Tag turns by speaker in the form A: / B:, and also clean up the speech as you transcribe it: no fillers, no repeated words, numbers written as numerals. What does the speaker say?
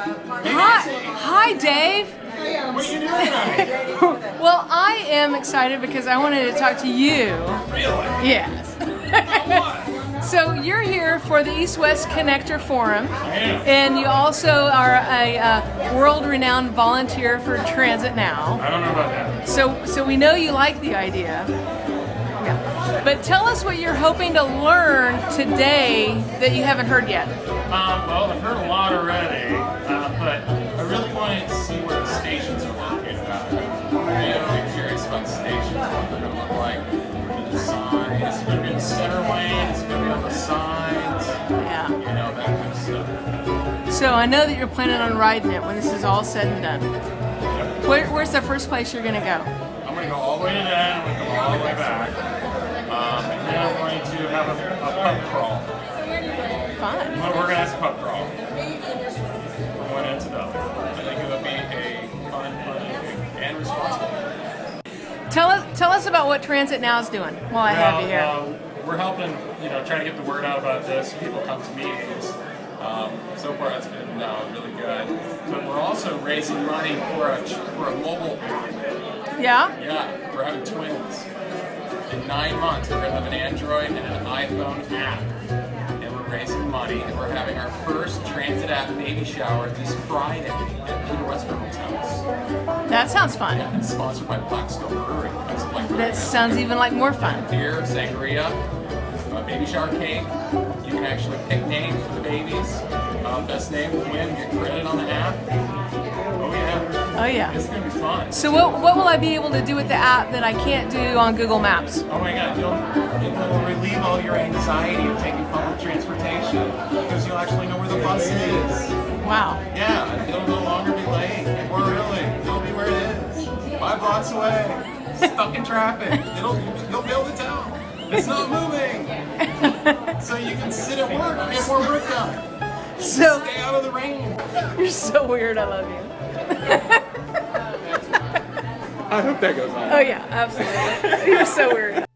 A: Hi, Dave.
B: What are you doing tonight?
A: Well, I am excited because I wanted to talk to you.
B: Really?
A: Yes. So you're here for the East-West Connector Forum, and you also are a world-renowned volunteer for Transit Now.
B: I don't know about that.
A: So we know you like the idea. Yeah. But tell us what you're hoping to learn today that you haven't heard yet.
B: Well, I've heard a lot already, but I really wanted to see where the stations are located at. I'm curious about the stations, what they're going to look like. The sign, is it going to be in the center lane? Is it going to be on the sides?
A: Yeah.
B: You know, that kind of stuff.
A: So I know that you're planning on riding it when this is all said and done. Where's the first place you're going to go?
B: I'm going to go all the way to that, I'm going to come all the way back. And then I'm going to have a pub crawl.
A: Fun.
B: We're going to have a pub crawl. From one end to the other. I think it would be a fun and responsible.
A: Tell us about what Transit Now is doing while I have you here.
B: We're helping, trying to get the word out about this. People come to meetings. So far, it's been really good. But we're also raising money for a mobile app.
A: Yeah?
B: Yeah, we're having twins. In 9 months, we're going to have an Android and an iPhone app. And we're raising money, and we're having our first Transit app baby shower this Friday at Peter West Reynolds' house.
A: That sounds fun.
B: Yeah, it's sponsored by Blackstone Brewery.
A: That sounds even like more fun.
B: Beer, sangria, baby shower cake. You can actually pick names for the babies. Best name will win. Get credit on the app. Oh yeah.
A: Oh yeah.
B: It's gonna be fun.
A: So what will I be able to do with the app that I can't do on Google Maps?
B: Oh my God! It will relieve all your anxiety of taking public transportation because you'll actually know where the bus is.
A: Wow.
B: Yeah, it'll no longer be late. Or really, it'll be where it is. 5 blocks away. Stuck in traffic. You'll be able to tell. It's not moving. So you can sit at work and get more work done.
A: So
B: Stay out of the rain.
A: you're so weird. I love you.
B: I hope that goes on.
A: Oh yeah, absolutely. You're so weird.